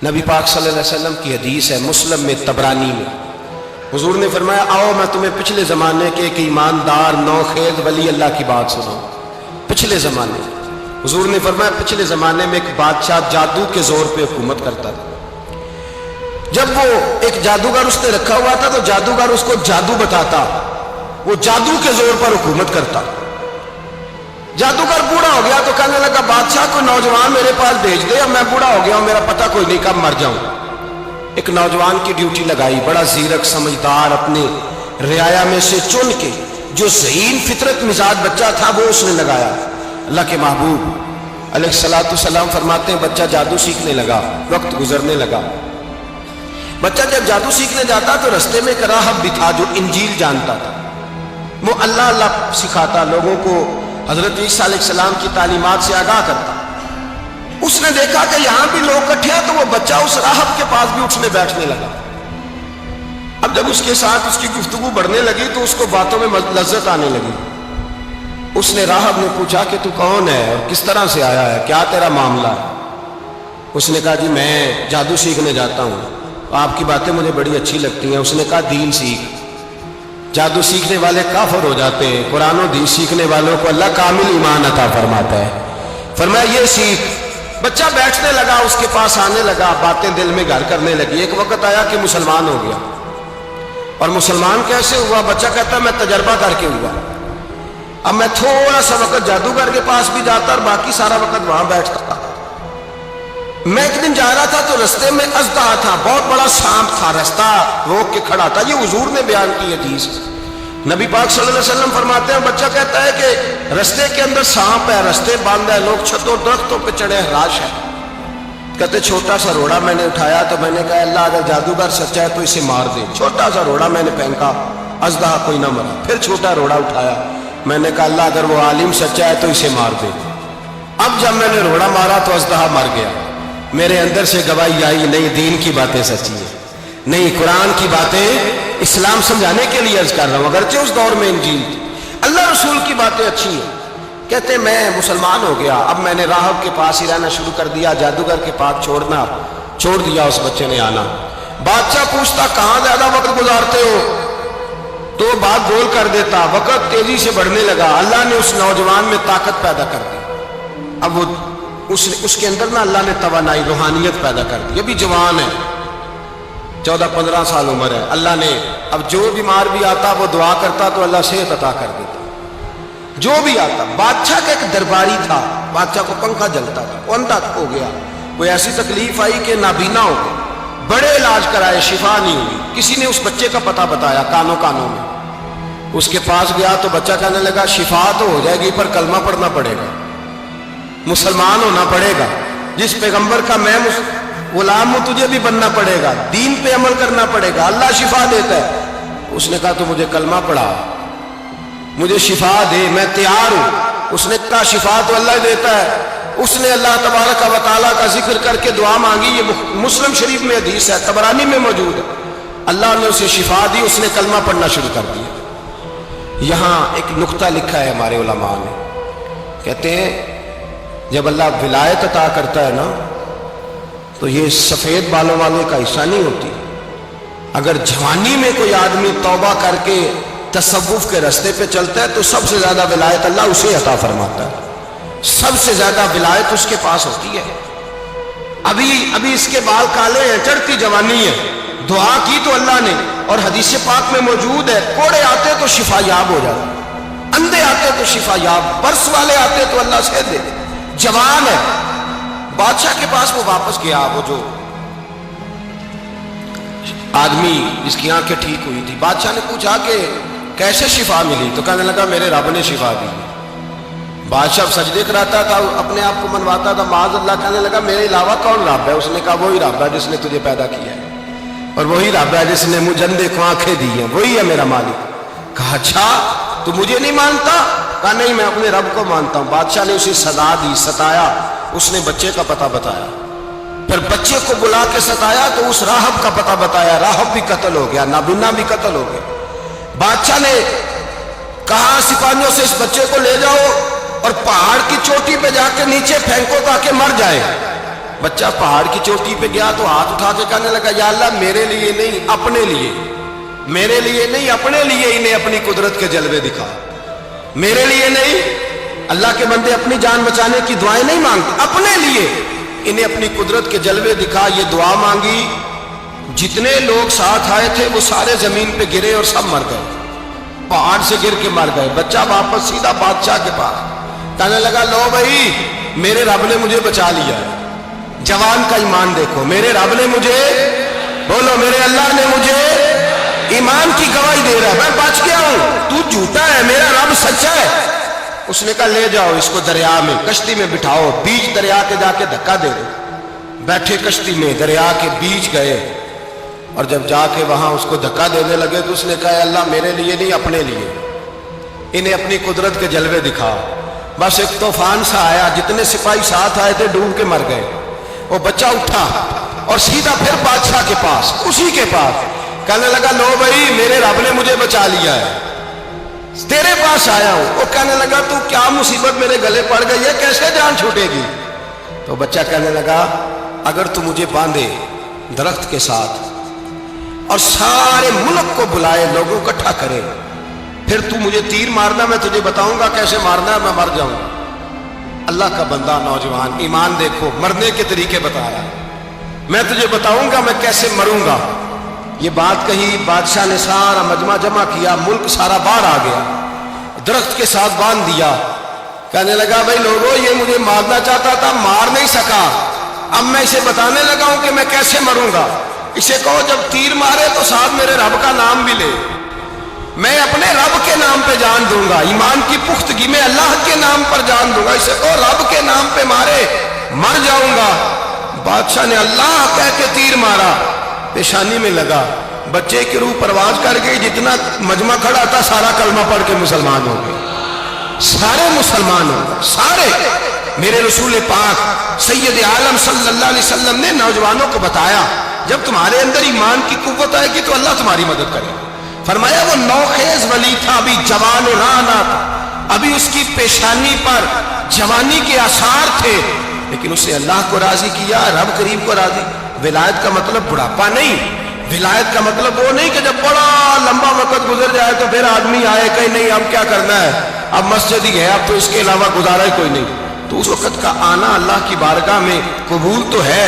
نبی پاک صلی اللہ علیہ وسلم کی حدیث ہے مسلم میں طبرانی میں، حضور نے فرمایا آؤ میں تمہیں پچھلے زمانے کے ایک ایماندار نوخیز ولی اللہ کی بات سناؤں۔ پچھلے زمانے حضور نے فرمایا پچھلے زمانے میں ایک بادشاہ جادو کے زور پہ حکومت کرتا تھا۔ جب وہ ایک جادوگر اس نے رکھا ہوا تھا تو جادوگر اس کو جادو بتاتا، وہ جادو کے زور پر حکومت کرتا۔ جادوگر بوڑھا ہو گیا تو کہنے لگا بادشاہ کو نوجوان میرے پاس بھیج دے، اب میں بوڑھا ہو گیا ہوں، میرا پتہ کوئی نہیں کب مر جاؤں۔ ایک نوجوان کی ڈیوٹی لگائی، بڑا زیرک سمجھدار، اپنے رعایا میں سے چن کے جو ذہین فطرت مزاج بچہ تھا وہ اس نے لگایا۔ اللہ کے محبوب علیہ الصلوۃ والسلام فرماتے ہیں بچہ جادو سیکھنے لگا، وقت گزرنے لگا۔ بچہ جب جادو سیکھنے جاتا تو رستے میں ایک راہب بھی تھا جو انجیل جانتا تھا، وہ اللہ اللہ سکھاتا، لوگوں کو حضرت عیسیٰ علیہ السلام کی تعلیمات سے آگاہ کرتا۔ اس نے دیکھا کہ یہاں بھی لوگ اکٹھے ہیں تو وہ بچہ اس راہب کے پاس بھی اٹھنے بیٹھنے لگا۔ اب جب اس کے ساتھ اس کی گفتگو بڑھنے لگی تو اس کو باتوں میں لذت آنے لگی۔ اس نے راہب نے پوچھا کہ تو کون ہے اور کس طرح سے آیا ہے، کیا تیرا معاملہ ہے؟ اس نے کہا جی میں جادو سیکھنے جاتا ہوں، آپ کی باتیں مجھے بڑی اچھی لگتی ہیں۔ اس نے کہا دین سیکھ، جادو سیکھنے والے کافر ہو جاتے ہیں، قرآن و دین سیکھنے والوں کو اللہ کامل ایمان عطا فرماتا ہے۔ فرمایا یہ سیکھ۔ بچہ بیٹھنے لگا، اس کے پاس آنے لگا، باتیں دل میں گھر کرنے لگی۔ ایک وقت آیا کہ مسلمان ہو گیا، اور مسلمان کیسے ہوا؟ بچہ کہتا میں تجربہ کر کے ہوا۔ اب میں تھوڑا سا وقت جادوگر کے پاس بھی جاتا اور باقی سارا وقت وہاں بیٹھتا۔ میں ایک دن جا رہا تھا تو رستے میں اژدہا تھا، بہت بڑا سانپ تھا، رستہ روک کے کھڑا تھا۔ یہ حضور نے بیان کی حدیث۔ نبی پاک صلی اللہ علیہ وسلم فرماتے ہیں بچہ کہتا ہے کہ رستے کے اندر سانپ ہے، رستے بند ہے، لوگ چھتوں درختوں پہ چڑھے، ہراش ہے۔ کہتے چھوٹا سا روڑا میں نے اٹھایا تو میں نے کہا اللہ اگر جادوگر سچا ہے تو اسے مار دے۔ چھوٹا سا روڑا میں نے پھینکا، اژدہا کوئی نہ مرا۔ پھر چھوٹا روڑا اٹھایا، میں نے کہا اللہ اگر وہ عالم سچا ہے تو اسے مار دے۔ اب جب میں نے روڑا مارا تو اژدہا مر گیا۔ میرے اندر سے گواہی آئی نہیں دین کی باتیں سچی ہیں، نہیں قرآن کی باتیں اسلام سمجھانے کے لیے عرض کر رہا ہوں، اگرچہ اس دور میں انجیل تھی، اللہ رسول کی باتیں اچھی ہیں۔ کہتے میں مسلمان ہو گیا، اب میں نے راہب کے پاس ہی رہنا شروع کر دیا، جادوگر کے پاس چھوڑ دیا اس بچے نے آنا۔ بادشاہ پوچھتا کہاں زیادہ وقت گزارتے ہو تو وہ بات گول کر دیتا۔ وقت تیزی سے بڑھنے لگا، اللہ نے اس نوجوان میں طاقت پیدا کر دی۔ اب وہ اس کے اندر نا اللہ نے توانائی روحانیت پیدا کر دی، ابھی جوان ہے، 14-15 سال عمر ہے۔ اللہ نے اب جو بیمار بھی آتا وہ دعا کرتا تو اللہ صحت عطا کر دیتا، جو بھی آتا۔ بادشاہ کا ایک درباری تھا، بادشاہ کو پنکھا جلتا تھا، وہ اندھا ہو گیا، کوئی ایسی تکلیف آئی کہ نابینا ہو گیا، بڑے علاج کرائے شفا نہیں ہوئی۔ کسی نے اس بچے کا پتہ بتایا کانوں میں، اس کے پاس گیا تو بچہ کہنے لگا شفا تو ہو جائے گی پر کلمہ پڑھنا پڑے گا، مسلمان ہونا پڑے گا، جس پیغمبر کا میں غلام ہوں تجھے بھی بننا پڑے گا، دین پہ عمل کرنا پڑے گا، اللہ شفا دیتا ہے۔ اس نے کہا تو مجھے کلمہ پڑھا، مجھے شفا دے، میں تیار ہوں۔ اس نے کہا شفا تو اللہ دیتا ہے۔ اس نے اللہ تبارک و تعالیٰ کا ذکر کر کے دعا مانگی، یہ مسلم شریف میں حدیث ہے، طبرانی میں موجود ہے۔ اللہ نے اسے شفا دی، اس نے کلمہ پڑھنا شروع کر دیا۔ یہاں ایک نقطہ لکھا ہے ہمارے علماء نے، کہتے ہیں جب اللہ ولایت عطا کرتا ہے نا تو یہ سفید بالوں والے کا حصہ نہیں ہوتی۔ اگر جوانی میں کوئی آدمی توبہ کر کے تصوف کے راستے پہ چلتا ہے تو سب سے زیادہ ولایت اللہ اسے عطا فرماتا ہے، سب سے زیادہ ولایت اس کے پاس ہوتی ہے۔ ابھی اس کے بال کالے ہیں، چڑھتی جوانی ہے، دعا کی تو اللہ نے، اور حدیث پاک میں موجود ہے کوڑے آتے تو شفا یاب ہو جاتا، اندھے آتے تو شفا یاب، برس والے آتے تو اللہ سے دے دے۔ جوان ہے، بادشاہ کے پاس وہ واپس گیا، وہ جو آدمی جس کی آنکھیں ٹھیک ہوئی تھی۔ بادشاہ نے پوچھا کہ کیسے شفا ملی؟ تو کہنے لگا میرے رب نے شفا دی۔ بادشاہ سجدے کراتا تھا، اپنے آپ کو منواتا تھا، معاذ اللہ، کہنے لگا میرے علاوہ کون رب ہے؟ اس نے کہا وہی رب ہے جس نے تجھے پیدا کیا ہے، اور وہی رب ہے جس نے مجھے اندھے کو آنکھیں دی ہیں، وہی ہے میرا مالک۔ کہا اچھا تو مجھے نہیں مانتا؟ کہا نہیں میں اپنے رب کو مانتا ہوں۔ بادشاہ نے اسے سزا دی، ستایا، اس نے بچے کا پتہ بتایا، پھر بچے کو بلا کے ستایا تو اس راہب کا پتہ بتایا، راہب بھی قتل ہو گیا، نابینا بھی قتل ہو گیا۔ بادشاہ نے کہا سپاہیوں سے اس بچے کو لے جاؤ اور پہاڑ کی چوٹی پہ جا کے نیچے پھینکو تاکہ مر جائے۔ بچہ پہاڑ کی چوٹی پہ گیا تو ہاتھ اٹھا کے کہنے لگا یا اللہ میرے لیے نہیں اپنے لیے، میرے لیے نہیں اپنے لیے انہیں اپنی قدرت کے جلوے دکھا، میرے لیے نہیں۔ اللہ کے بندے اپنی جان بچانے کی دعائیں نہیں مانگتے، اپنے لیے انہیں اپنی قدرت کے جلوے دکھا، یہ دعا مانگی۔ جتنے لوگ ساتھ آئے تھے وہ سارے زمین پہ گرے اور سب مر گئے، پہاڑ سے گر کے مر گئے۔ بچہ واپس سیدھا بادشاہ کے پاس کہنے لگا لو بھائی میرے رب نے مجھے بچا لیا ہے۔ جوان کا ایمان دیکھو، میرے رب نے مجھے، بولو میرے اللہ نے مجھے ایمان کی گواہی دے رہا ہے، میں بچ گیا ہوں، تو جھوٹا ہے میرا رب سچا ہے۔ اس نے کہا لے جاؤ اس کو دریا میں، کشتی میں بٹھاؤ، بیچ دریا کے جا کے دھکا دے دو۔ بیٹھے کشتی میں، دریا کے بیچ گئے، اور جب جا کے وہاں اس کو دھکا دینے لگے تو اس نے کہا اللہ میرے لیے نہیں اپنے لیے انہیں اپنی قدرت کے جلوے دکھا۔ بس ایک طوفان سا آیا، جتنے سپاہی ساتھ آئے تھے ڈوب کے مر گئے۔ وہ بچہ اٹھا اور سیدھا پھر بادشاہ کے پاس، اسی کے پاس کہنے لگا لو بھائی میرے رب نے مجھے بچا لیا ہے، تیرے پاس آیا ہوں۔ وہ کہنے لگا تو کیا مصیبت میرے گلے پڑ گئی ہے، کیسے جان چھوٹے گی؟ تو بچہ کہنے لگا اگر تو مجھے باندھے درخت کے ساتھ اور سارے ملک کو بلائے، لوگوں کو اکٹھا کرے، پھر تو مجھے تیر مارنا، میں تجھے بتاؤں گا کیسے مارنا ہے، میں مر جاؤں گا۔ اللہ کا بندہ نوجوان ایمان دیکھو، مرنے کے طریقے بتا رہا ہے، میں تجھے بتاؤں گا میں کیسے مروں گا۔ یہ بات کہی، بادشاہ نے سارا مجمع جمع کیا، ملک سارا باہر آ گیا، درخت کے ساتھ باندھ دیا۔ کہنے لگا بھائی لوگوں یہ مجھے مارنا چاہتا تھا، مار نہیں سکا، اب میں اسے بتانے لگا ہوں کہ میں کیسے مروں گا۔ اسے کہو جب تیر مارے تو ساتھ میرے رب کا نام بھی لے، میں اپنے رب کے نام پہ جان دوں گا، ایمان کی پختگی میں اللہ کے نام پر جان دوں گا۔ اسے کہو رب کے نام پہ مارے، مر جاؤں گا۔ بادشاہ نے اللہ کہہ کے تیر مارا، پیشانی میں لگا، بچے کی روح پرواز کر گئی، جتنا مجمع کھڑا تھا سارا کلمہ پڑھ کے مسلمان ہو گئے، سارے مسلمان ہو گئے، سارے۔ میرے رسول پاک سید عالم صلی اللہ علیہ وسلم نے نوجوانوں کو بتایا جب تمہارے اندر ایمان کی قوت آئے گی تو اللہ تمہاری مدد کرے۔ فرمایا وہ نوخیز ولی تھا، ابھی جوان و رانا تھا، ابھی اس کی پیشانی پر جوانی کے آثار تھے، لیکن اس نے اللہ کو راضی کیا، رب کریم کو راضی۔ ولایت کا مطلب بڑھاپا نہیں، ولایت کا مطلب وہ نہیں کہ جب بڑا لمبا وقت گزر جائے تو پھر آدمی آئے کہ نہیں اب کیا کرنا ہے، اب مسجد ہی ہے، اب تو اس کے علاوہ گزارا ہی کوئی نہیں۔ تو اس وقت کا آنا اللہ کی بارگاہ میں قبول تو ہے،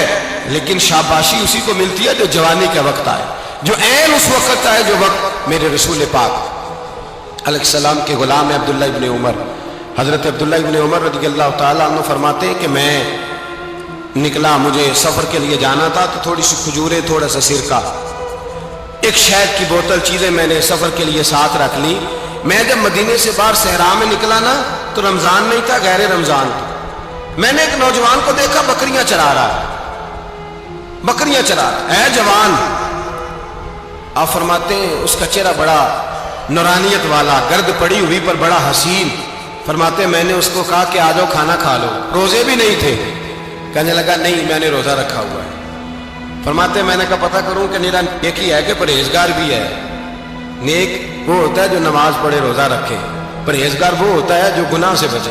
لیکن شاباشی اسی کو ملتی ہے جو جوانی کا وقت آئے، جو عین اس وقت آئے جو وقت میرے رسول پاک علیہ السلام کے غلام عبداللہ ابن عمر، حضرت عبداللہ ابن عمر رضی اللہ تعالیٰ عنہ فرماتے ہیں کہ میں نکلا، مجھے سفر کے لیے جانا تھا، تو تھوڑی سی کھجوریں، تھوڑا سا سرکہ، ایک شہد کی بوتل، چیزیں میں نے سفر کے لیے ساتھ رکھ لی۔ میں جب مدینے سے باہر صحرا میں نکلا نا تو رمضان نہیں تھا، غیر رمضان تھا۔ میں نے ایک نوجوان کو دیکھا بکریاں چرا رہا ہے، بکریاں چرا رہا ہے جوان۔ آپ فرماتے ہیں اس کا چہرہ بڑا نورانیت والا، گرد پڑی ہوئی پر بڑا حسین۔ فرماتے ہیں میں نے اس کو کہا کہ آ جاؤ کھانا کھا لو، روزے بھی نہیں تھے۔ کہنے لگا نہیں میں نے روزہ رکھا ہوا ہے۔ فرماتے ہیں میں نے کہا پتہ کروں کہ نیرا نیک ہی ہے کہ پرہیزگار بھی ہے؟ نیک وہ ہوتا ہے جو نماز پڑھے روزہ رکھے، پرہیزگار وہ ہوتا ہے جو گناہ سے بچے،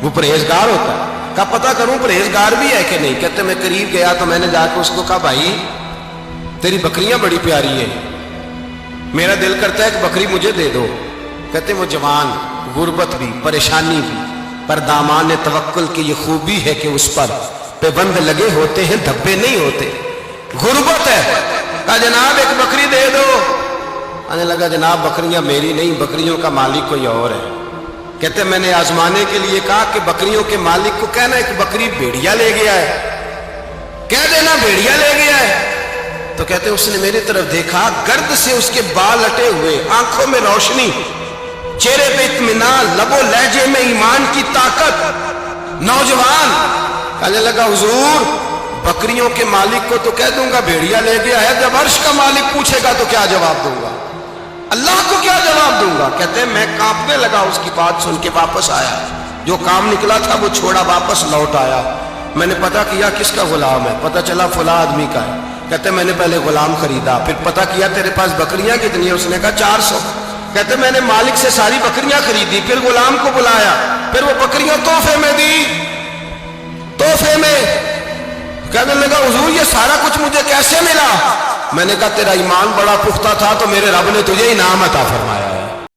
وہ پرہیزگار ہوتا ہے۔ کہا پتہ کروں پرہیزگار بھی ہے کہ نہیں؟ کہتے میں قریب گیا تو میں نے جا کے اس کو کہا بھائی تیری بکریاں بڑی پیاری ہیں، میرا دل کرتا ہے کہ بکری مجھے دے دو۔ کہتے وہ جوان، غربت بھی، پریشانی بھی، پر دامان توکل کی یہ خوبی ہے کہ اس پر پابند لگے ہوتے ہیں، دھبے نہیں ہوتے۔ غربت ہے، کہا جناب ایک بکری دے دو۔ آنے لگا جناب بکریاں میری نہیں، بکریوں کا مالک کوئی اور ہے۔ کہتے میں نے آزمانے کے لیے کہا کہ بکریوں کے مالک کو کہنا ایک بکری بھیڑیا لے گیا ہے، کہہ دینا بھیڑیا لے گیا ہے۔ تو کہتے اس نے میری طرف دیکھا، گرد سے اس کے بال اٹے ہوئے، آنکھوں میں روشنی، چہرے پہ اطمینان، لب و لہجے میں ایمان کی طاقت، نوجوان۔ کہنے لگا حضور بکریوں کے مالک کو تو کہہ دوں گا بھیڑیا لے گیا ہے، جب عرش کا مالک پوچھے گا تو کیا جواب دوں گا؟ اللہ کو کیا جواب دوں گا؟ کہتے ہیں میں کانپنے لگا، اس کی بات سن کے واپس آیا، جو کام نکلا تھا وہ چھوڑا، واپس لوٹ آیا۔ میں نے پتہ کیا کس کا غلام ہے، پتہ چلا فلاں آدمی کا ہے۔ کہتے میں نے پہلے غلام خریدا، پھر پتہ کیا تیرے پاس بکریاں کتنی ہیں؟ اس نے کہا 400۔ کہتے میں نے مالک سے ساری بکریاں خریدی، پھر غلام کو بلایا، پھر وہ بکریاں تحفے میں دی، تحفے میں۔ کہنے لگا حضور یہ سارا کچھ مجھے کیسے ملا؟ میں نے کہا تیرا ایمان بڑا پختہ تھا تو میرے رب نے تجھے انعام عطا فرمایا۔